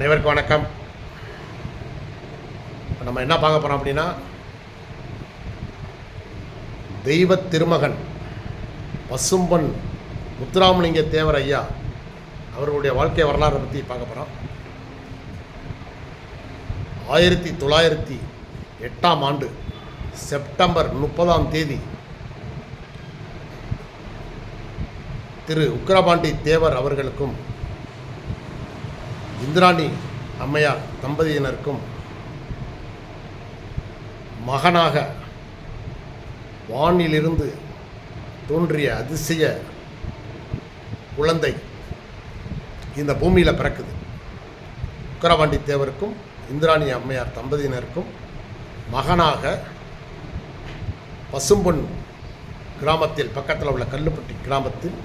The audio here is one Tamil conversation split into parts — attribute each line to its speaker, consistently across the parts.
Speaker 1: அனைவருக்கும் வணக்கம். நம்ம என்ன பார்க்க போகிறோம் அப்படின்னா, தெய்வ திருமகன் பசும்பொன் முத்துராமலிங்க தேவர் ஐயா அவர்களுடைய வாழ்க்கை வரலாறை பற்றி பார்க்க போகிறோம். 1908 செப்டம்பர் 30 திரு உக்கிரபாண்டி தேவர் அவர்களுக்கும் இந்திராணி அம்மையார் தம்பதியினருக்கும் மகனாக வானிலிருந்து தோன்றிய அதிசய குழந்தை இந்த பூமியில் பிறக்குது. உக்கிரபாண்டி தேவருக்கும் இந்திராணி அம்மையார் தம்பதியினருக்கும் மகனாக பசும்பொன் கிராமத்தில், பக்கத்தில் உள்ள கல்லுப்பட்டி கிராமத்தில்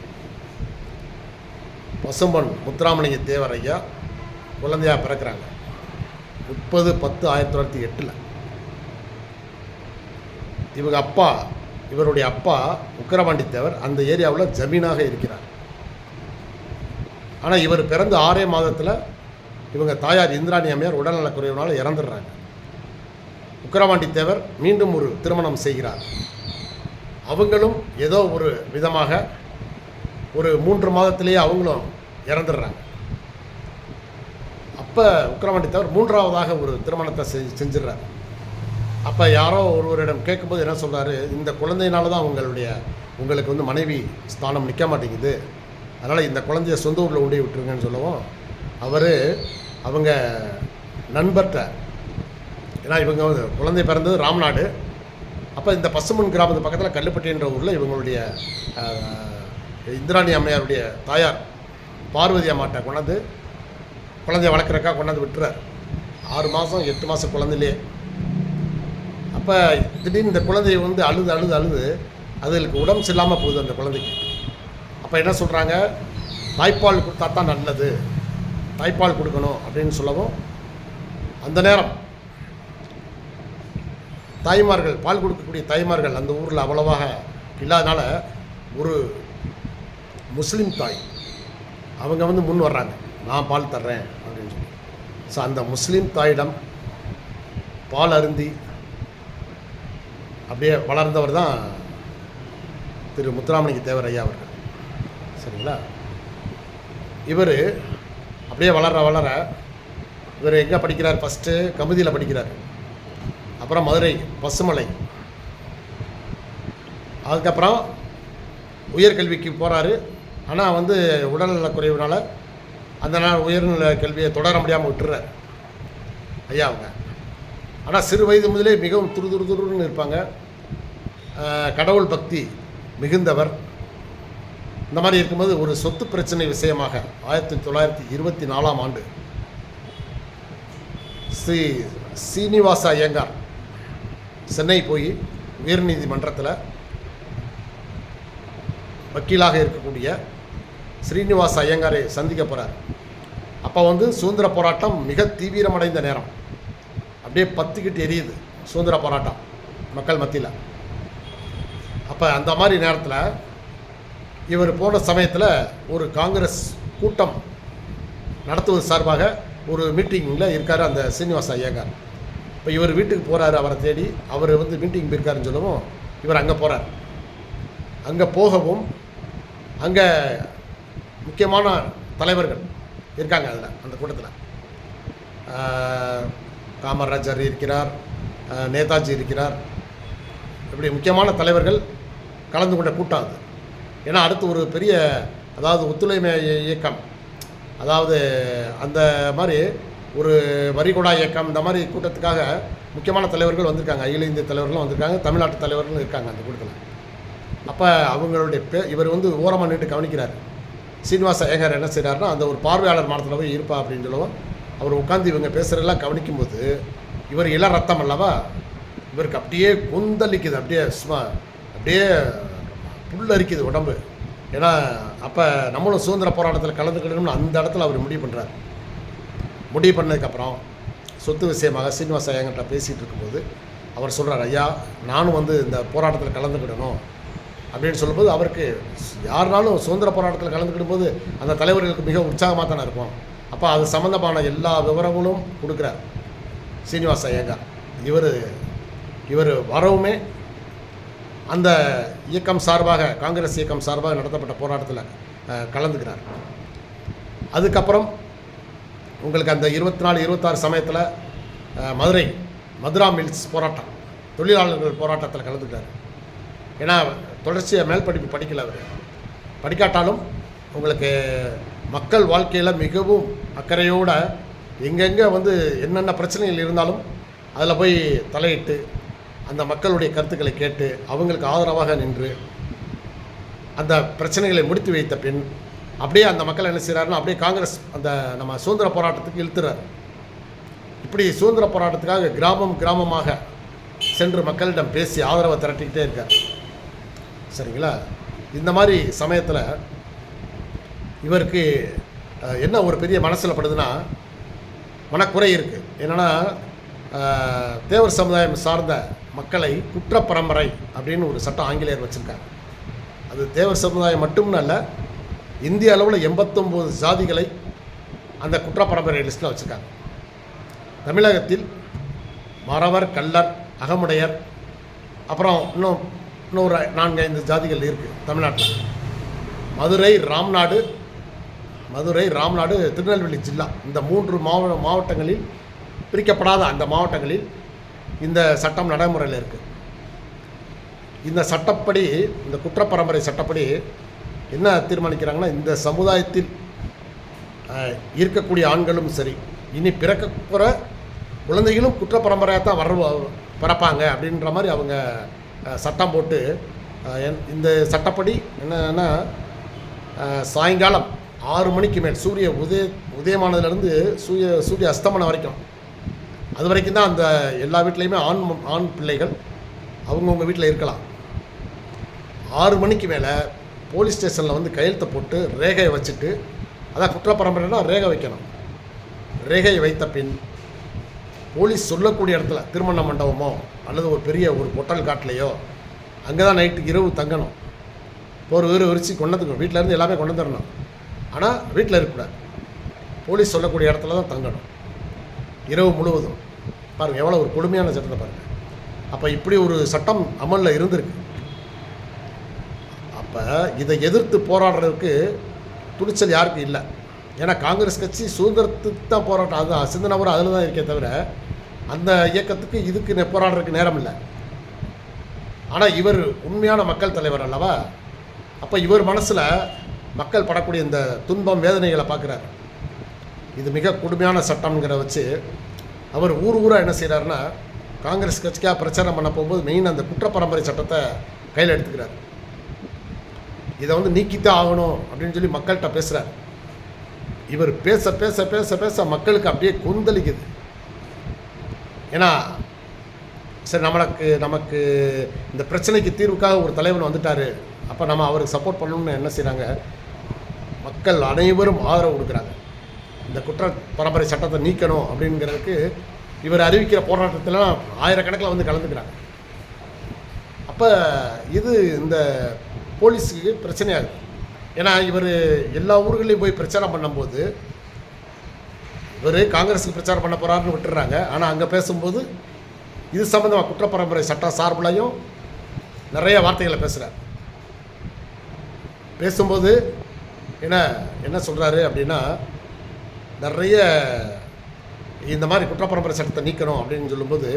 Speaker 1: பசும்பொன் முத்துராமலிங்க தேவர் ஐயா குழந்தையாக பிறக்கிறாங்க. 30/10/1908. இவருடைய அப்பா உக்கிரபாண்டி தேவர் அந்த ஏரியாவில் ஜமீனாக இருக்கிறார். ஆனால் இவர் பிறந்த 6 மாதத்தில் இவங்க தாயார் இந்திராணி அம்மையார் உடல்நலக்குறைவினால் இறந்துடுறாங்க. உக்கிரபாண்டி தேவர் மீண்டும் ஒரு திருமணம் செய்கிறார். அவங்களும் ஏதோ ஒரு விதமாக ஒரு 3 மாதத்திலேயே அவங்களும் இறந்துடுறாங்க. அப்போ உக்கிரபாண்டி தேவர் 3ஆவதாக ஒரு திருமணத்தை செஞ்சிடறார். அப்போ யாரோ ஒருவரிடம் கேட்கும்போது என்ன சொல்கிறாரு, இந்த குழந்தையினால தான் உங்களுக்கு வந்து மனைவி ஸ்தானம் நிற்க மாட்டேங்குது, அதனால் இந்த குழந்தைய சொந்த ஊரில் ஊண்டி விட்டுருங்கன்னு சொல்லவும், அவங்க நண்பர்கிட்ட, ஏன்னா இவங்க வந்து குழந்தை பிறந்தது ராம்நாடு, அப்போ இந்த பசும்பொன் கிராமத்து பக்கத்தில் கல்லுப்பட்டின்ற ஊரில் இவங்களுடைய இந்திராணி அம்மையாருடைய தாயார் பார்வதி அம்மாட்ட கொண்டாந்து குழந்தைய வளர்க்குறக்கா கொண்டாந்து விட்டுறார். 6 மாதம் 8 மாதம் குழந்தையிலே. அப்போ திடீர்னு இந்த குழந்தைய வந்து அழுது அதுகளுக்கு உடம்பு சரியில்லாமல் போகுது அந்த குழந்தைக்கு. அப்போ என்ன சொல்கிறாங்க, தாய்ப்பால் கொடுத்தா தான் நல்லது, தாய்ப்பால் கொடுக்கணும் அப்படின்னு சொல்லவும், அந்த நேரம் தாய்மார்கள், பால் கொடுக்கக்கூடிய தாய்மார்கள் அந்த ஊரில் அவ்வளவாக இல்லாதனால ஒரு முஸ்லீம் தாய் அவங்க வந்து முன் வர்றாங்க, நான் பால் தர்றேன் அப்படின்னு சொல்லி. ஸோ அந்த முஸ்லீம் தாயிடம் பால் அருந்தி அப்படியே வளர்ந்தவர் தான் திரு முத்துராமலிங்க தேவர் ஐயா அவர்கள். சரிங்களா? இவர் அப்படியே வளர இவர் எங்கே படிக்கிறார், ஃபஸ்ட்டு கமுதியில் படிக்கிறார், அப்புறம் மதுரை பசுமலை, அதுக்கப்புறம் உயர்கல்விக்கு போகிறாரு. ஆனால் வந்து உடல்நல குறைவுனால் அந்த நாள் உயர்நிலை கல்வியை தொடர முடியாமல் விட்டுறார் ஐயா அவங்க. ஆனால் சிறு வயது முதலே மிகவும் துருன்னு இருப்பாங்க, கடவுள் பக்தி மிகுந்தவர். இந்த மாதிரி இருக்கும்போது ஒரு சொத்து பிரச்சனை விஷயமாக 1924 ஸ்ரீ சீனிவாச ஐயங்கார் சென்னை போய் உயர்நீதிமன்றத்தில் வக்கீலாக இருக்கக்கூடிய ஸ்ரீனிவாச ஐயங்காரை சந்திக்க போகிறார். அப்போ வந்து சுதந்திர போராட்டம் மிக தீவிரமடைந்த நேரம், அப்படியே பற்றிக்கிட்டு எரியுது சுதந்திர போராட்டம் மக்கள் மத்தியில். அப்போ அந்த மாதிரி நேரத்தில் இவர் போன சமயத்தில் ஒரு காங்கிரஸ் கூட்டம் நடத்துவது சார்பாக ஒரு மீட்டிங்கில் இருக்கார் அந்த சீனிவாச ஐயங்கார். இப்போ இவர் வீட்டுக்கு போகிறாரு, அவரை தேடி. அவர் வந்து மீட்டிங் போயிருக்காருன்னு சொல்லவும் இவர் அங்கே போகிறார். அங்கே போகவும் அங்கே முக்கியமான தலைவர்கள் இருக்காங்க அந்த கூட்டத்தில். காமராஜர் இருக்கிறார், நேதாஜி இருக்கிறார், இப்படி முக்கியமான தலைவர்கள் கலந்து கொண்ட கூட்டம் அது. ஏன்னா அடுத்து ஒரு பெரிய, அதாவது ஒத்துழைமை இயக்கம், அதாவது அந்த மாதிரி ஒரு வரிகொடா இயக்கம், இந்த மாதிரி கூட்டத்துக்காக முக்கியமான தலைவர்கள் வந்திருக்காங்க. அகில இந்திய தலைவர்களும் வந்திருக்காங்க, தமிழ்நாட்டு தலைவர்களும் இருக்காங்க அந்த கூட்டத்தில். அப்போ அவங்களுடைய இவர் வந்து ஓரமாக நின்று கவனிக்கிறார். சீனிவாச ஐயங்கார் என்ன செய்கிறாருன்னா, அந்த ஒரு பார்வையாளர் மாடத்தில் போய் இருப்பா அப்படின்னு சொல்லுவோம். அவர் உட்காந்து இவங்க பேசுகிறதெல்லாம் கவனிக்கும்போது இவர் இள ரத்தம் அல்லவா, இவருக்கு அப்படியே கொந்தளிக்குது, அப்படியே புல்லரிக்குது உடம்பு. ஏன்னா அப்போ நம்மளும் சுதந்திர போராட்டத்தில் கலந்துக்கிடணும்னு அந்த இடத்துல அவர் முடிவு பண்ணுறார். முடிவு பண்ணதுக்கப்புறம் சொத்து விஷயமாக சீனிவாச ஐயங்கார்ட்ட பேசிகிட்டு இருக்கும்போது அவர் சொல்கிறார், ஐயா நானும் வந்து இந்த போராட்டத்தில் கலந்துக்கிடணும் அப்படின்னு சொல்லும்போது, அவருக்கு யாருனாலும் சுதந்திர போராட்டத்தில் கலந்துக்கிடும் போது அந்த தலைவர்களுக்கு மிக உற்சாகமாக தானே இருக்கும். அப்போ அது சம்மந்தமான எல்லா விவரங்களும் கொடுக்குறார் சீனிவாச ஐயங்கார். இவர் வரவுமே அந்த இயக்கம் சார்பாக, காங்கிரஸ் இயக்கம் சார்பாக நடத்தப்பட்ட போராட்டத்தில் கலந்துக்கிறார். அதுக்கப்புறம் உங்களுக்கு அந்த 24, 26 சமயத்தில் மதுரா மில்ஸ் போராட்டம், தொழிலாளர்கள் போராட்டத்தில் கலந்துக்கிறார். ஏன்னா தொடர்ச்சியாக மேல் படிப்பு படிக்கல அவர். படிக்காட்டாலும் உங்களுக்கு மக்கள் வாழ்க்கையில் மிகவும் அக்கறையோட எங்கெங்கே என்னென்ன பிரச்சனைகள் இருந்தாலும் அதில் போய் தலையிட்டு அந்த மக்களுடைய கருத்துக்களை கேட்டு அவங்களுக்கு ஆதரவாக நின்று அந்த பிரச்சனைகளை முடித்து வைத்த பின் அப்படியே அந்த மக்கள் என்ன செய்கிறாருன்னா அப்படியே காங்கிரஸ் அந்த நம்ம சுதந்திர போராட்டத்துக்கு இழுத்துறார். இப்படி சுதந்திர போராட்டத்துக்காக கிராமமாக சென்று மக்களிடம் பேசி ஆதரவை திரட்டிக்கிட்டே இருக்கார். சரிங்களா? இந்த மாதிரி சமயத்தில் இவருக்கு என்ன ஒரு பெரிய மனசில் படுதுன்னா, மனக்குறை இருக்குது. என்னென்னா தேவர் சமுதாயம் சார்ந்த மக்களை குற்றப்பரம்பரை அப்படின்னு ஒரு சட்டம் ஆங்கிலேயர் வச்சுருக்காங்க. அது தேவர் சமுதாயம் மட்டும்னு அல்ல, இந்திய அளவில் 89 ஜாதிகளை அந்த குற்றப்பரம்பரை லிஸ்ட்டில் வச்சுருக்காங்க. தமிழகத்தில் மறவர், கள்ளர், அகமுடையர், அப்புறம் இன்னொரு 4-5 ஜாதிகள் இருக்குது தமிழ்நாட்டில். மதுரை, ராம்நாடு, திருநெல்வேலி ஜில்லா, இந்த 3 மாவட்டங்களில் பிரிக்கப்படாத அந்த மாவட்டங்களில் இந்த சட்டம் நடைமுறையில் இருக்குது. இந்த சட்டப்படி, இந்த குற்றப்பரம்பரை சட்டப்படி என்ன தீர்மானிக்கிறாங்கன்னா, இந்த சமுதாயத்தில் இருக்கக்கூடிய ஆண்களும் சரி, இனி பிறக்க போகிற குழந்தைகளும் குற்றப்பரம்பரையாக தான் பிறப்பாங்க அப்படின்ற மாதிரி அவங்க சட்டம் போட்டு, இந்த சட்டப்படி என்னன்னா சாயங்காலம் 6 மணிக்கு மேல் சூரிய உதயமானதுலேருந்து சூரிய அஸ்தமனம் வரைக்கும், அது வரைக்கும் தான் அந்த எல்லா வீட்லேயுமே ஆண் பிள்ளைகள் அவங்கவுங்க வீட்டில் இருக்கலாம். 6 மணிக்கு மேலே போலீஸ் ஸ்டேஷனில் கையெழுத்தை போட்டு ரேகையை வச்சுட்டு, அதான் குற்றப்பரம்பரைனா ரேகை வைக்கணும். ரேகையை வைத்த பின் போலீஸ் சொல்லக்கூடிய இடத்துல, திருமண மண்டபமோ அல்லது ஒரு பெரிய ஒரு பொட்டல் காட்டிலையோ, அங்கே தான் நைட்டுக்கு இரவு தங்கணும். ஒரு விரிச்சு கொண்டுக்கணும், வீட்டிலேருந்து எல்லாமே கொண்டு தரணும். ஆனால் வீட்டில் இருக்கக்கூடாது, போலீஸ் சொல்லக்கூடிய இடத்துல தான் தங்கணும் இரவு முழுவதும். பாருங்கள் எவ்வளோ ஒரு கொடுமையான சட்டத்தை பாருங்கள். அப்போ இப்படி ஒரு சட்டம் அமலில் இருந்திருக்கு. அப்போ இதை எதிர்த்து போராடுறதுக்கு துணிச்சல் யாருக்கும் இல்லை. ஏன்னா காங்கிரஸ் கட்சி சுதந்திரத்துக்கு தான் போராட்டம், அது சிந்தனை அதில் தான் இருக்கே தவிர அந்த இயக்கத்துக்கு இதுக்கு போராடுறதுக்கு நேரம் இல்லை. ஆனால் இவர் உண்மையான மக்கள் தலைவர் அல்லவா? அப்போ இவர் மனசில் மக்கள் படக்கூடிய இந்த துன்பம், வேதனைகளை பார்க்குறாரு. இது மிக கொடுமையான சட்டம்ங்கிற வச்சு அவர் ஊராக என்ன செய்கிறாருன்னா, காங்கிரஸ் கட்சிக்காக பிரச்சாரம் பண்ண போகும்போது மெயின் அந்த குற்றப்பரம்பரை சட்டத்தை கையில் எடுத்துக்கிறார். இதை நீக்கித்தான் ஆகணும் அப்படின்னு சொல்லி மக்கள்கிட்ட பேசுகிறார். இவர் பேச பேச பேச பேச மக்களுக்கு அப்படியே கொந்தளிக்குது. ஏன்னா சரி, நமக்கு இந்த பிரச்சனைக்கு தீர்வுக்காக ஒரு தலைவன் வந்துட்டார், அப்போ நம்ம அவருக்கு சப்போர்ட் பண்ணணும்னு என்ன செய்கிறாங்க, மக்கள் அனைவரும் ஆதரவு கொடுக்குறாங்க. இந்த குற்ற பரம்பரை சட்டத்தை நீக்கணும் அப்படிங்கிறதுக்கு இவர் அறிவிக்கிற போராட்டத்திலாம் ஆயிரக்கணக்கில் கலந்துக்கிறாங்க. அப்போ இது இந்த போலீஸுக்கு பிரச்சனையாகுது. ஏன்னா இவர் எல்லா ஊர்களையும் போய் பிரச்சாரம் பண்ணும்போது, இவர் காங்கிரஸுக்கு பிரச்சாரம் பண்ண போகிறாருன்னு விட்டுறாங்க. ஆனால் அங்கே பேசும்போது இது சம்மந்தமாக குற்றப்பரம்பரை சட்ட சார்பிலையும் நிறைய வார்த்தைகளை பேசுகிறார். பேசும்போது என்ன சொல்கிறாரு அப்படின்னா, நிறைய இந்த மாதிரி குற்றப்பரம்பரை சட்டத்தை நீக்கணும் அப்படின்னு சொல்லும்போது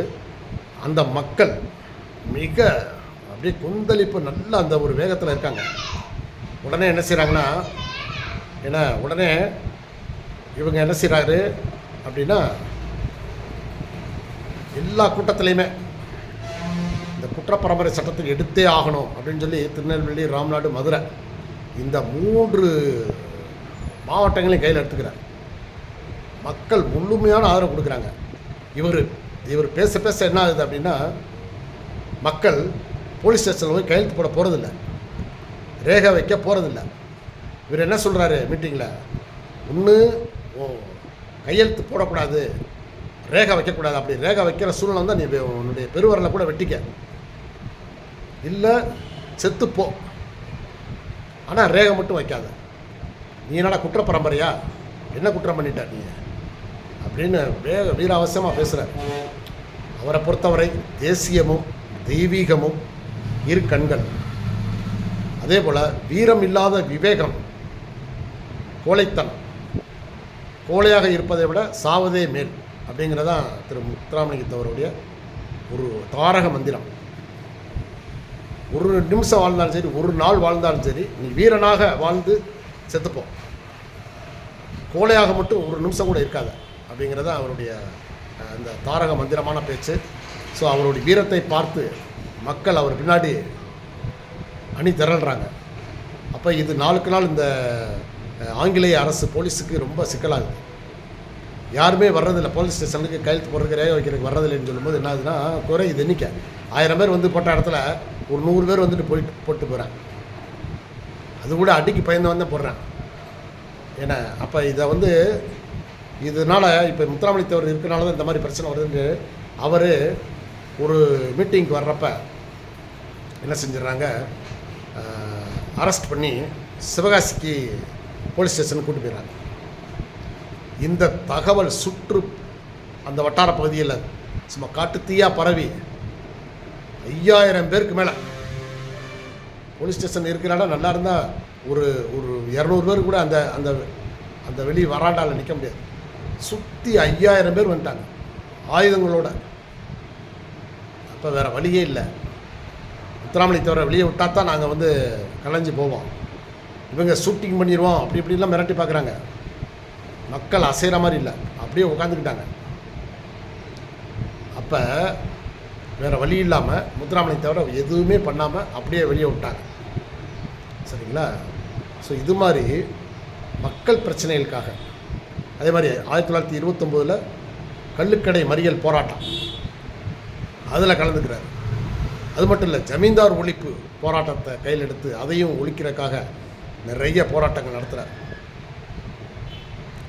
Speaker 1: அந்த மக்கள் மிக அப்படியே கொந்தளிப்பு, நல்ல அந்த ஒரு வேகத்தில் இருக்காங்க. உடனே என்ன செய்கிறாங்கன்னா, உடனே இவங்க என்ன செய்கிறாரு அப்படின்னா, எல்லா கூட்டத்திலையுமே இந்த குற்றப்பரம்பரை சட்டத்தை எடுத்தே ஆகணும் அப்படின்னு சொல்லி திருநெல்வேலி, ராம்நாடு, மதுரை இந்த 3 மாவட்டங்களையும் கையில் எடுத்துக்கிறார். மக்கள் முழுமையான ஆதரவு கொடுக்குறாங்க. இவர் பேச பேச என்ன ஆகுது அப்படின்னா, மக்கள் போலீஸ் ஸ்டேஷனில் போய் கையெழுத்து போட போகிறதில்ல, ரேகை வைக்க போகிறதில்ல. இவர் என்ன சொல்கிறாரு மீட்டிங்கில், ஒன்று கையெழுத்து போடக்கூடாது, ரேகை வைக்கக்கூடாது. அப்படி ரேகை வைக்கிற சூழ்நிலை தான் நீ உன்னுடைய பெருவரலை கூட வெட்டிக்க, இல்லை செத்துப்போ, ஆனால் ரேகை மட்டும் வைக்காத. நீ என்னடா குற்றப்பரம்பரையா? என்ன குற்றம் பண்ணிட்டார் நீ அப்படின்னு வீராவசியமாக பேசுகிறார். அவரை பொறுத்தவரை தேசியமும் தெய்வீகமும் இரு கண்கள். அதே போல் வீரம் இல்லாத விவேகம், கோழைத்தனம், கோழையாக இருப்பதை விட சாவதே மேல் அப்படிங்கிறதான் திரு முத்துராமலிங்கத்தவருடைய ஒரு தாரக மந்திரம். ஒரு நிமிஷம் வாழ்ந்தாலும் சரி, ஒரு நாள் வாழ்ந்தாலும் சரி, நீ வீரனாக வாழ்ந்து செத்துப்போம், கோழையாக மட்டும் ஒரு நிமிஷம் கூட இருக்காது அப்படிங்கிறத அவருடைய அந்த தாரக மந்திரமான பேச்சு. ஸோ அவருடைய வீரத்தை பார்த்து மக்கள் அவர் பின்னாடி அணி திரள்றாங்க. அப்போ இது நாளுக்கு நாள் இந்த ஆங்கிலேய அரசு போலீஸுக்கு ரொம்ப சிக்கலாகுது. யாருமே வர்றதில்லை, போலீஸ் ஸ்டேஷனுக்கு கையெழுத்து போடுறதுக்கு ரேக வைக்கிறதுக்கு வர்றதில்லைன்னு சொல்லும்போது என்ன ஆகுதுன்னா, குறையுது எண்ணிக்கை. 1000 பேர் வந்து போட்ட இடத்துல ஒரு 100 பேர் வந்துட்டு போட்டு போகிறேன். அது கூட அடிக்கு பயந்து வந்து போடுறேன். ஏன்னா அப்போ இதை வந்து இதனால் இப்போ முத்துராமலிங்கத்தவர் இருக்கனால தான் இந்த மாதிரி பிரச்சனை வருதுன்னு அவர் ஒரு மீட்டிங்க்கு வர்றப்ப என்ன செஞ்சிடறாங்க, அரெஸ்ட் பண்ணி சிவகாசிக்கு போலீஸ் ஸ்டேஷனுக்கு கூட்டி போயிடறாங்க. இந்த தகவல் சுற்று அந்த வட்டார பகுதியில் சும்மா காட்டு தீயாக பரவி 5000 பேருக்கு மேலே போலீஸ் ஸ்டேஷன் இருக்கிறால நல்லா இருந்தால் ஒரு 200 பேர் கூட அந்த அந்த அந்த வெளி வராண்டாவில் நிற்க முடியாது. சுற்றி 5000 பேர் வந்துட்டாங்க ஆயுதங்களோட. அப்போ வேறு வழியே இல்லை. முத்துராமலிங்கத்தவரை வெளியே விட்டால் தான் நாங்கள் வந்து கலைஞ்சு போவோம், இவங்க ஷூட்டிங் பண்ணிடுவோம் அப்படி இப்படிலாம் மிரட்டி பார்க்குறாங்க. மக்கள் அசைகிற மாதிரி இல்லை, அப்படியே உட்காந்துக்கிட்டாங்க. அப்போ வேறு வழி இல்லாமல் முத்துராமலிங்கத்தவரை எதுவுமே பண்ணாமல் அப்படியே வெளியே விட்டாங்க. சரிங்களா? ஸோ இது மாதிரி மக்கள் பிரச்சனைகளுக்காக. அதே மாதிரி 1929 கள்ளுக்கடை மறியல் போராட்டம், அதில் கலந்துக்கிறார். அது மட்டும் இல்லை, ஜமீன்தார் ஒழிப்பு போராட்டத்தை கையில் எடுத்து அதையும் ஒழிக்கிறதுக்காக நிறைய போராட்டங்கள் நடத்துகிறார்.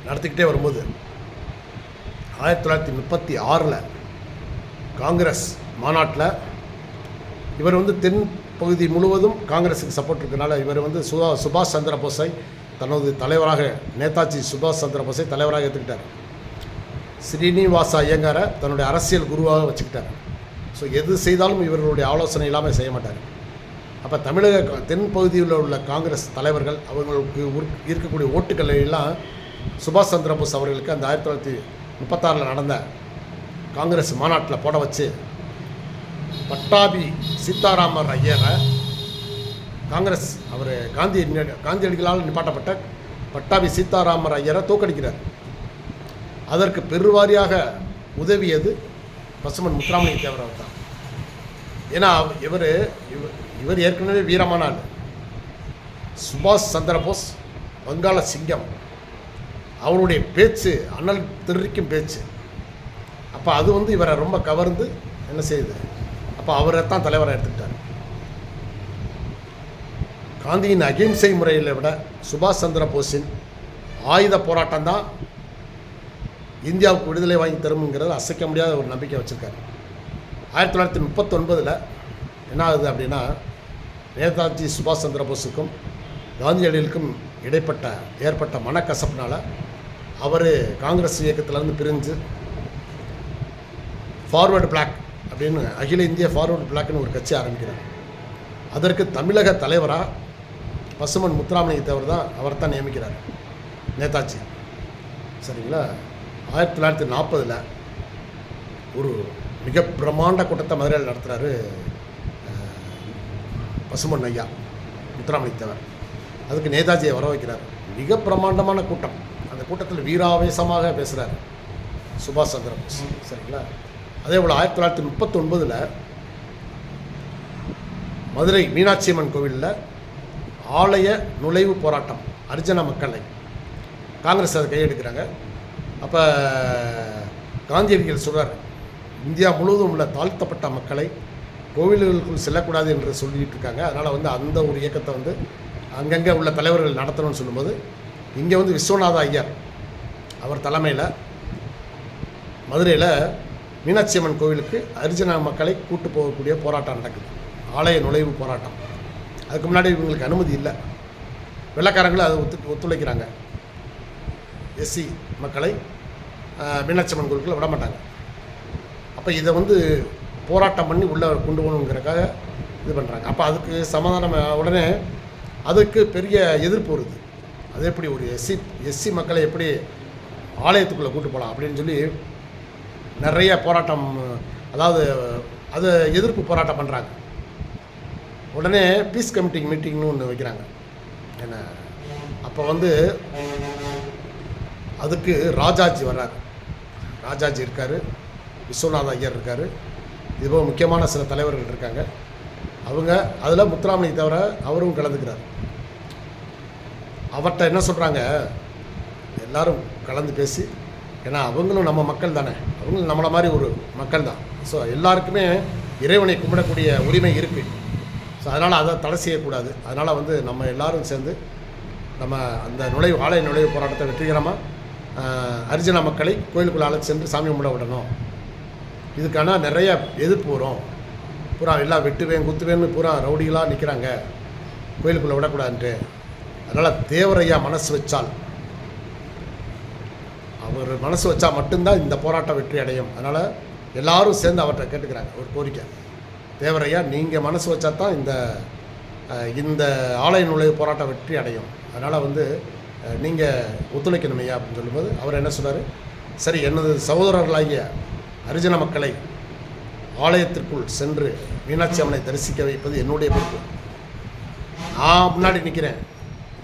Speaker 1: நடத்திக்கிட்டே வரும்போது 1936 காங்கிரஸ் மாநாட்டில் இவர் வந்து தென் பகுதி முழுவதும் காங்கிரஸுக்கு சப்போர்ட் இருக்கிறனால இவர் வந்து சுபாஷ் சந்திர போஸை தனது தலைவராக, நேதாஜி சுபாஷ் சந்திர போஸை தலைவராக ஏற்றுக்கிட்டார். ஸ்ரீனிவாச ஐயங்காரை தன்னுடைய அரசியல் குருவாக வச்சுக்கிட்டார். ஸோ எது செய்தாலும் இவர்களுடைய ஆலோசனை இல்லாமல் செய்ய மாட்டார். அப்போ தமிழக தென் பகுதியில் உள்ள காங்கிரஸ் தலைவர்கள் அவங்களுக்கு இருக்கக்கூடிய ஓட்டுக்களை எல்லாம் சுபாஷ் சந்திர போஸ் அவர்களுக்கு அந்த 1936 நடந்த காங்கிரஸ் மாநாட்டில் போட வச்சு பட்டாபி சீதாராமர் ஐயரை காங்கிரஸ் அவர் காந்தியடிகளால் நிப்பாட்டப்பட்ட பட்டாபி சீதாராமர் ஐயரை தோற்கடிக்கிறார். அதற்கு பெருவாரியாக உதவியது பசுமன் முத்துராமலிங்க தேவர் அவர் தான். ஏன்னா இவர் ஏற்கனவே வீரமான ஆள். சுபாஷ் சந்திர போஸ் வங்காள சிங்கம், அவருடைய பேச்சு அனல் தெரிவிக்கும் பேச்சு. அப்போ அது வந்து இவரை ரொம்ப கவர்ந்து என்ன செய்யுது, அப்போ அவரை தான் தலைவராக எடுத்துக்கிட்டார். காந்தியின் அகிம்சை முறையில் விட சுபாஷ் சந்திர போஸின் ஆயுத போராட்டம் தான் இந்தியாவுக்கு விடுதலை வாங்கி தரும்ங்கிறது அசைக்க முடியாத ஒரு நம்பிக்கை வச்சுருக்காரு. 1939 என்ன ஆகுது அப்படின்னா, நேதாஜி சுபாஷ் சந்திர போஸுக்கும் காந்தியடிகளுக்கும் ஏற்பட்ட மனக்கசப்பினால் அவர் காங்கிரஸ் இயக்கத்திலேருந்து பிரிஞ்சு ஃபார்வர்டு பிளாக் அப்படின்னு அகில இந்திய ஃபார்வர்டு பிளாக்னு ஒரு கட்சி ஆரம்பிக்கிறார். அதற்கு தமிழக தலைவராக பசுமன் முத்துராமலிங்க தேவர் தான் அவரை தான் நியமிக்கிறார் நேதாஜி. சரிங்களா? 1940 ஒரு மிக பிரம்மாண்ட கூட்டத்தை மதுரையில் நடத்துகிறாரு பசுமன் ஐயா முத்துராமலிங்க தேவர். அதுக்கு நேதாஜியை வர வைக்கிறார். மிக பிரம்மாண்டமான கூட்டம். அந்த கூட்டத்தில் வீராவேசமாக பேசுகிறார் சுபாஷ் சந்திர போஸ். சரிங்களா? அதே போல் 1939 மதுரை மீனாட்சி அம்மன் கோவிலில் ஆலய நுழைவு போராட்டம், அரிஜன மக்களை காங்கிரஸ் அதை கையெடுக்கிறாங்க. அப்போ காந்தியடிகள் சொல்கிறார், இந்தியா முழுவதும் உள்ள தாழ்த்தப்பட்ட மக்களை கோவில்களுக்குள் செல்லக்கூடாது என்று சொல்லிகிட்டு இருக்காங்க. அதனால் வந்து அந்த ஒரு இயக்கத்தை வந்து அங்கங்கே உள்ள தலைவர்கள் நடத்தணும்னு சொல்லும்போது இங்கே வந்து விஸ்வநாத ஐயர் அவர் தலைமையில் மதுரையில் மீனாட்சி அம்மன் கோவிலுக்கு அரிஜன மக்களை கூட்டு போகக்கூடிய போராட்டம் நடக்குது, ஆலய நுழைவு போராட்டம். அதுக்கு முன்னாடி இவங்களுக்கு அனுமதி இல்லை. வெள்ளைக்காரங்களும் அதை ஒத்துழைக்கிறாங்க. எஸ்சி மக்களை மீனாட்சி அம்மன் கோயிலுக்குள்ள விட மாட்டாங்க. அப்போ இதை வந்து போராட்டம் பண்ணி உள்ளே கொண்டு போகணுங்கிறக்காக இது பண்ணுறாங்க. அப்போ அதுக்கு சமாதானம் உடனே அதுக்கு பெரிய எதிர்ப்பு வருது. அது எப்படி ஒரு எஸ்சி மக்களை எப்படி ஆலயத்துக்குள்ளே கூட்டு போகலாம் அப்படின்னு சொல்லி நிறைய போராட்டம், அதாவது அதை எதிர்ப்பு போராட்டம் பண்ணுறாங்க. உடனே பீஸ் கமிட்டி மீட்டிங்னு ஒன்று வைக்கிறாங்க. என்ன அப்போ வந்து அதுக்கு ராஜாஜி வர்றார். ராஜாஜி இருக்கார், விஸ்வநாத ஐயர் இருக்கார், இதுபோல் முக்கியமான சில தலைவர்கள் இருக்காங்க. அவங்க அதில் முத்துராமலிங்க தவிர அவரும் கலந்துக்கிறார். அவர்கிட்ட என்ன சொல்கிறாங்க, எல்லோரும் கலந்து பேசி, ஏன்னா அவங்களும் நம்ம மக்கள் தானே, அவங்களும் நம்மளை மாதிரி ஒரு மக்கள் தான். ஸோ எல்லாருக்குமே இறைவனை கும்பிடக்கூடிய உரிமை இருக்குது. ஸோ அதனால் அதை தடை செய்யக்கூடாது. அதனால் வந்து நம்ம எல்லோரும் சேர்ந்து நம்ம அந்த ஆலய நுழைவு போராட்டத்தை வெற்றிகரமாக ஹரிஜன மக்களை கோயிலுக்குள்ளே அழைச்சி சென்று சாமி கும்பிட விடணும். இதுக்கான நிறைய எதிர்ப்பு வரும். பூரா எல்லாம் வெட்டுவேன் குத்துவேன்னு பூரா ரவுடிகளாக நிற்கிறாங்க, கோயிலுக்குள்ளே விடக்கூடாதுன்ட்டு. அதனால் தேவரையா மனசு வச்சால், அவர் மனசு வச்சா மட்டும்தான் இந்த போராட்டம் வெற்றி அடையும். அதனால் எல்லோரும் சேர்ந்து அவர்கிட்ட கேட்டுக்கிறாங்க ஒரு கோரிக்கை, தேவரையா நீங்கள் மனசு வச்சா தான் இந்த ஆலய நுழைவு போராட்டம் வெற்றி அடையும். அதனால் வந்து நீங்கள் ஒத்துழைக்கணும் ஐயா அப்படின்னு சொல்லும்போது அவர் என்ன சொன்னார், சரி எனது சகோதரர்களாகிய ஹரிஜன மக்களை ஆலயத்திற்குள் சென்று மீனாட்சி அம்மனை தரிசிக்க வைப்பது என்னுடைய பொறுப்பு. நான் முன்னாடி நிற்கிறேன்,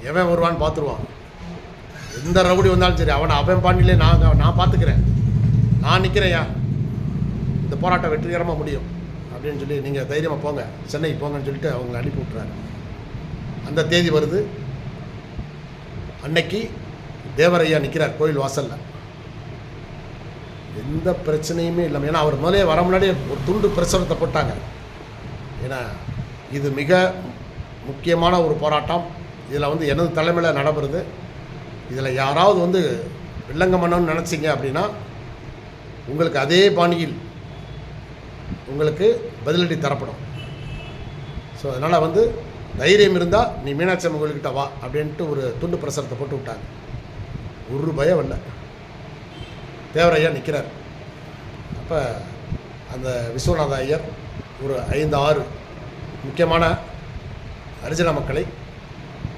Speaker 1: எவன் வருவான்னு பார்த்துருவான். எந்த ரவுடி வந்தாலும் சரி அவன் பாண்டிலே நான் பார்த்துக்கிறேன், நான் நிற்கிறேன்யா, இந்த போராட்டம் வெற்றிகரமாக முடியும் அப்படின்னு சொல்லி நீங்கள் தைரியமாக போங்க, சென்னைக்கு போங்கன்னு சொல்லிட்டு அவங்களை அனுப்பி விட்டுறாரு. அந்த தேதி வருது. அன்னைக்கு தேவரையா நிற்கிறார் கோயில் வாசலில். எந்த பிரச்சனையுமே இல்லாமல், ஏன்னா அவர் முதலே வர முன்னாடியே ஒரு துண்டு பிரசுரத்தை போட்டாங்க. ஏன்னா இது மிக முக்கியமான ஒரு போராட்டம், இதில் வந்து எனது தலைமையில் நடைபெறுது, இதில் யாராவது வந்து வில்லங்கம் பண்ணணும்னு நினச்சிங்க அப்படின்னா உங்களுக்கு அதே பாணியில் உங்களுக்கு பதிலடி தரப்படும். ஸோ அதனால் வந்து தைரியம் இருந்தால் நீ மீனாட்சி அம்மன் கோயில்கிட்ட வா அப்படின்ட்டு ஒரு துண்டு பிரசுரத்தை போட்டு விட்டாங்க. ஒரு பயம் இல்லை, தேவரையா நிற்கிறார். அப்போ அந்த விஸ்வநாத ஐயர் ஒரு 5-6 முக்கியமான ஹரிஜன மக்களை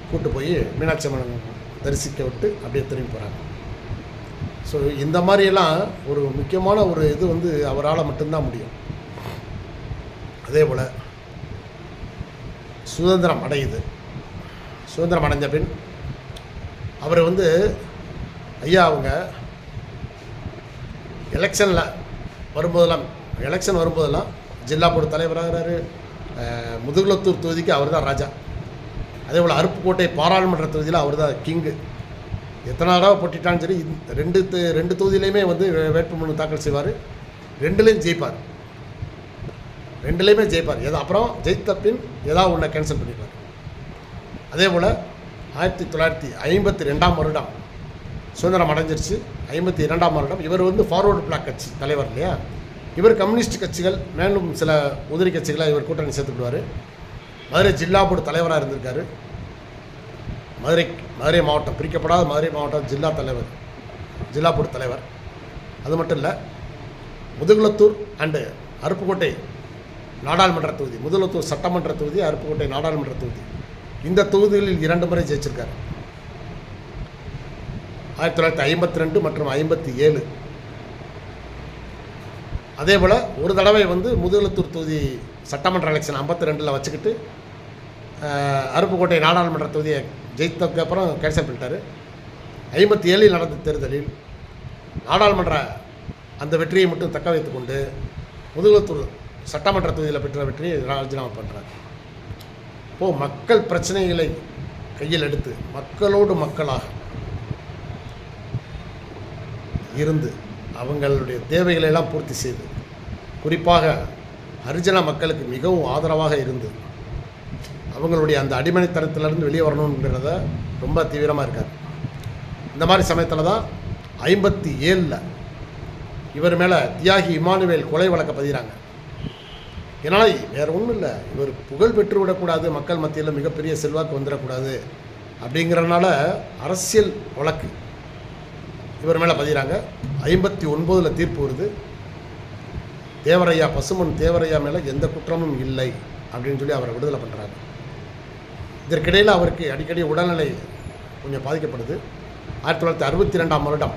Speaker 1: கூட்டு போய் மீனாட்சி அம்மன் தரிசிக்க விட்டு அப்படியே திரும்பி போகிறாங்க. ஸோ இந்த மாதிரியெல்லாம் ஒரு முக்கியமான ஒரு இது வந்து அவரால் மட்டும்தான் முடியும். அதே போல் சுதந்திரம் அடையுது. சுதந்திரம் அடைஞ்ச பின் அவர் வந்து ஐயா அவங்க எலெக்ஷன் வரும்போதெல்லாம் ஜில்லா போர்டு தலைவராகிறாரு. முதுகுளத்தூர் தொகுதிக்கு அவர் தான் ராஜா. அதே போல் அருப்புக்கோட்டை பாராளுமன்ற தொகுதியில் அவர் தான் கிங்கு. எத்தனை தடவை போட்டிட்டாலும் சரி ரெண்டு தொகுதியிலையுமே வந்து வேட்புமனு தாக்கல் செய்வார், ரெண்டுலேயும் ஜெயிப்பார். ஏதோ அப்புறம் ஜெயித்த பின் ஏதாவது ஒன்றை கேன்சல் பண்ணிப்பார். அதே போல் 1952 வருடம் சுதந்திரம் அடைஞ்சிருச்சு. 52 வருடம் இவர் வந்து ஃபார்வர்டு பிளாக் கட்சி தலைவர் இல்லையா, இவர் கம்யூனிஸ்ட் கட்சிகள் மேலும் சில உதிரி கட்சிகளை இவர் கூட்டணி சேர்த்துக்கிடுவார். மதுரை ஜில்லா போர்டு தலைவராக இருந்திருக்காரு. மதுரை மாவட்டம், பிரிக்கப்படாத மதுரை மாவட்டம் ஜில்லா போர்டு தலைவர். அது மட்டும் இல்லை, முதுகுளத்தூர் அண்டு அருப்புக்கோட்டை நாடாளுமன்ற தொகுதி, முதுகுளத்தூர் சட்டமன்ற தொகுதி, அருப்புக்கோட்டை நாடாளுமன்ற தொகுதி, இந்த தொகுதிகளில் 2 முறை ஜெயிச்சிருக்காரு. 1952 மற்றும் 57. அதே போல் ஒரு தடவை வந்து முதுகுளத்தூர் தொகுதி சட்டமன்ற எலெக்ஷன் 52 வச்சுக்கிட்டு அருப்புக்கோட்டை நாடாளுமன்ற தொகுதியை ஜெயித்ததுக்கப்புறம் கேன்சல் பண்ணிட்டார். 57 நடந்த தேர்தலில் நாடாளுமன்ற அந்த வெற்றியை மட்டும் தக்க வைத்து கொண்டு முதுகுளத்தூர் சட்டமன்ற தொகுதியில் பெற்ற வெற்றியை ராஜினாமா பண்ணுறார். இப்போது மக்கள் பிரச்சனைகளை கையில் எடுத்து மக்களோடு மக்களாக இருந்து அவங்களுடைய தேவைகளை எல்லாம் பூர்த்தி செய்து, குறிப்பாக ஹரிஜன மக்களுக்கு மிகவும் ஆதரவாக இருந்து அவங்களுடைய அந்த அடிமனைத்தனத்திலிருந்து வெளியே வரணுங்கிறத ரொம்ப தீவிரமாக இருக்கார். இந்த மாதிரி சமயத்தில் தான் 57 இவர் மேலே தியாகி இமானுவேல் கொலை வழக்க பதிகிறாங்க. ஏன்னா வேறு ஒன்றும் இல்லை, இவர் புகழ் பெற்று விடக்கூடாது, மக்கள் மத்தியில் மிகப்பெரிய செல்வாக்கு வந்துடக்கூடாது அப்படிங்கிறனால அரசியல் வழக்கு இவர் மேலே பதிகிறாங்க. 59 தீர்ப்பு வருது. தேவரையா, பசுமன் தேவரையா மேலே எந்த குற்றமும் இல்லை அப்படின்னு சொல்லி அவரை விடுதலை பண்ணுறாங்க. இதற்கிடையில் அவருக்கு அடிக்கடி உடல்நிலை கொஞ்சம் பாதிக்கப்படுது. 1962ஆம் வருடம்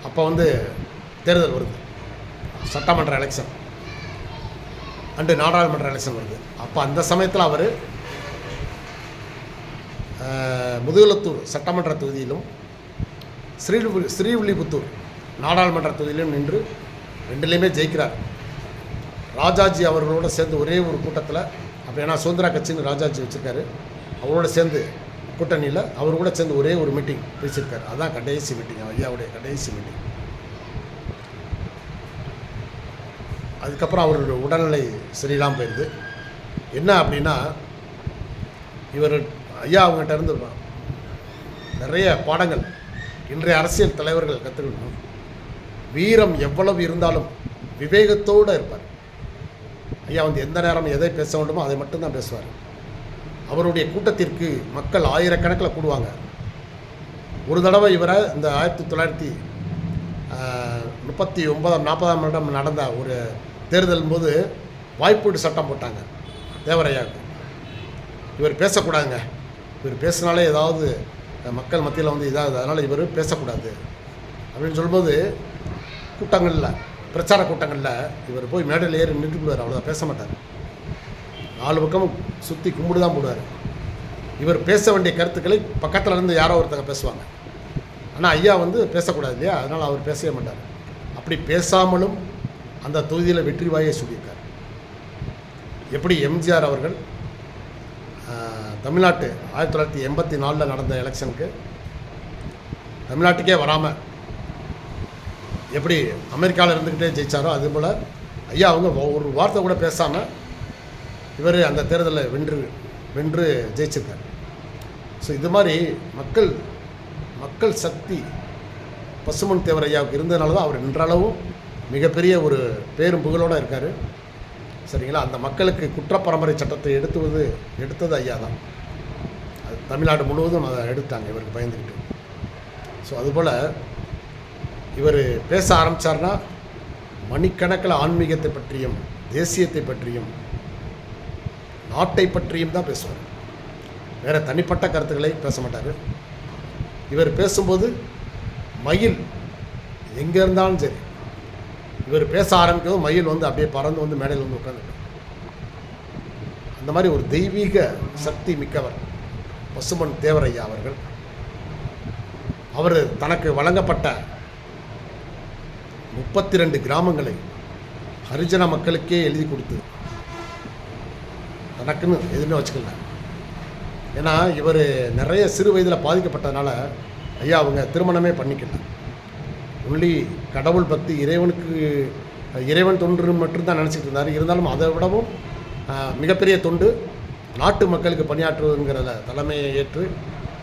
Speaker 1: அப்போ தேர்தல் வருது, சட்டமன்ற எலெக்ஷன் அண்டு நாடாளுமன்ற எலெக்ஷன் வருது. அப்போ அந்த சமயத்தில் அவர் முதுகுளத்தூர் சட்டமன்ற தொகுதியிலும் ஸ்ரீவில்லிபுத்தூர் நாடாளுமன்ற தொகுதியிலும் நின்று 2லேயுமே ஜெயிக்கிறார். ராஜாஜி அவர்களோடு சேர்ந்து ஒரே ஒரு கூட்டத்தில், அப்போ ஏன்னா சுதந்திரா கட்சின்னு ராஜாஜி வச்சுருக்காரு, அவரோட சேர்ந்து கூட்டணியில் அவர் கூட சேர்ந்து ஒரே ஒரு மீட்டிங் பேசியிருக்காரு. அதுதான் கடைசி மீட்டிங், ஐயாவுடைய கடைசி மீட்டிங். அதுக்கப்புறம் அவருடைய உடல்நிலை சரியில்லாமல் போயிடுது. என்ன அப்படின்னா, இவர் ஐயா அவங்ககிட்ட இருந்து நிறைய பாடங்கள் இன்றைய அரசியல் தலைவர்கள் கற்றுக்கணும். வீரம் எவ்வளவு இருந்தாலும் விவேகத்தோடு இருப்பார் ஐயா. எந்த நேரம் எதை பேச வேண்டுமோ அதை மட்டும்தான் பேசுவார். அவருடைய கூட்டத்திற்கு மக்கள் ஆயிரக்கணக்கில் கூடுவாங்க. ஒரு தடவை இவரை இந்த 1939-40ஆம் வருடம் நடந்த ஒரு தேர்தல் போது வாய்ப்பீடு சட்டம் போட்டாங்க தேவரையாவுக்கு. இவர் பேசக்கூடாதுங்க, இவர் பேசினாலே ஏதாவது மக்கள் மத்தியில் இதாகுது, அதனால் இவர் பேசக்கூடாது அப்படின்னு சொல்லும்போது கூட்டங்களில், பிரச்சார கூட்டங்களில் இவர் போய் மேடையில் ஏறி நின்றுக்குள்ளார். அவ்வளோதான், பேச மாட்டார். 4 பக்கமும் சுற்றி கும்பிடு தான் போடுவார். இவர் பேச வேண்டிய கருத்துக்களை பக்கத்தில் இருந்து யாரோ ஒருத்தங்க பேசுவாங்க. ஆனால் ஐயா பேசக்கூடாது இல்லையா, அதனால் அவர் பேசவே மாட்டார். அப்படி பேசாமலும் அந்த தொகுதியில் வெற்றி வாயை சொல்லியிருக்கார். எப்படி எம்ஜிஆர் அவர்கள் தமிழ்நாட்டு 1984 நடந்த எலெக்ஷனுக்கு தமிழ்நாட்டுக்கே வராமல் எப்படி அமெரிக்காவில் இருந்துக்கிட்டே ஜெயித்தாரோ, அதுபோல் ஐயா ஒரு வார்த்தை கூட பேசாமல் இவர் அந்த தேர்தலில் வென்று ஜெயிச்சிருக்கார். ஸோ இது மாதிரி மக்கள் சக்தி பசுமன் தேவரையாவுக்கு இருந்ததுனால தான் அவர் இன்றளவும் மிகப்பெரிய ஒரு பேரும் புகழோடு இருக்கார். சரிங்களா? அந்த மக்களுக்கு குற்றப்பரம்பரை சட்டத்தை எடுத்தது ஐயா தான். அது தமிழ்நாடு முழுவதும் அதை எடுத்தாங்க இவருக்கு பயந்துக்கிட்டு. ஸோ அதுபோல் இவர் பேச ஆரம்பித்தார்னா மணிக்கணக்கில் ஆன்மீகத்தை பற்றியும் தேசியத்தை பற்றியும் நாட்டை பற்றியும் தான் பேசுவார். வேறு தனிப்பட்ட கருத்துக்களை பேச மாட்டார். இவர் பேசும்போது மயில் எங்கே இருந்தாலும் சரி, இவர் பேச ஆரம்பிக்கவும் மயில் அப்படியே பறந்து மேடையில் உட்காந்துருக்கு. அந்த மாதிரி ஒரு தெய்வீக சக்தி மிக்கவர் பசுமன் தேவரையா அவர்கள். அவர் தனக்கு வழங்கப்பட்ட 32 கிராமங்களை ஹரிஜன மக்களுக்கே எழுதி கொடுத்து தனக்குன்னு எதுவுமே வச்சுக்கல. ஏன்னா இவர் நிறைய சிறு வயதில் பாதிக்கப்பட்டதுனால ஐயா அவங்க திருமணமே பண்ணிக்கல. ஒன்லி கடவுள் பக்தி, இறைவன் தொண்டு மட்டும்தான் நினச்சிட்டு இருந்தார். இருந்தாலும் அதை விடவும் மிகப்பெரிய தொண்டு நாட்டு மக்களுக்கு பணியாற்றுவதுங்கிறத தலைமையை ஏற்று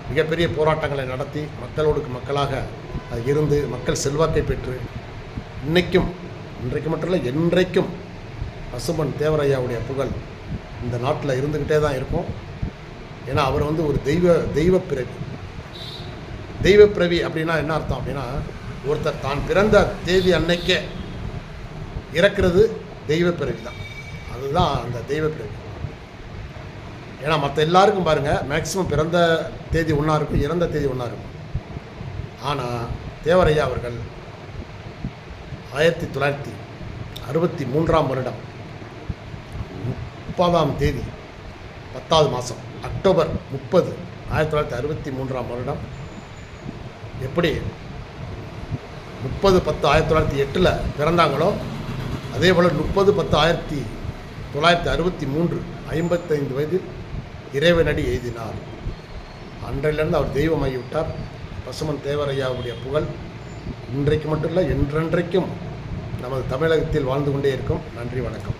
Speaker 1: மிகப்பெரிய போராட்டங்களை நடத்தி மக்களோடு மக்களாக இருந்து மக்கள் செல்வாக்கை பெற்று இன்றைக்கு மட்டும் இல்லை என்றைக்கும் பசுமன் தேவரையாவுடைய புகழ் இந்த நாட்டில் இருந்துக்கிட்டே தான் இருக்கும். ஏன்னா அவர் ஒரு தெய்வப்பிறவி அப்படின்னா என்ன அர்த்தம் அப்படின்னா, ஒருத்தர் தான் பிறந்த தேதி அன்னைக்கே இறக்கிறது தெய்வப்பிறவி தான். அதுதான் அந்த தெய்வப்பிறவி. ஏன்னா மற்ற எல்லாருக்கும் பாருங்கள், மேக்சிமம் பிறந்த தேதி ஒன்றா இருக்கும், இறந்த தேதி ஒன்றா இருக்கும். ஆனால் தேவரையா அவர்கள் 1963ஆம் வருடம் 30ஆம் தேதி 10வது மாதம் அக்டோபர் 30 1963ஆம் வருடம் எப்படி 30/10/1908 பிறந்தாங்களோ அதே போல் 30/10/1963 55 வயதில் இறைவனடி எய்தினார். அன்றையிலிருந்து அவர் தெய்வமாகிவிட்டார். பசுமன் தேவரையாவுடைய புகழ் இன்றைக்கு மட்டும் இல்லை, என்றென்றைக்கும் நமது தமிழகத்தில் வாழ்ந்து கொண்டே இருக்கும். நன்றி, வணக்கம்.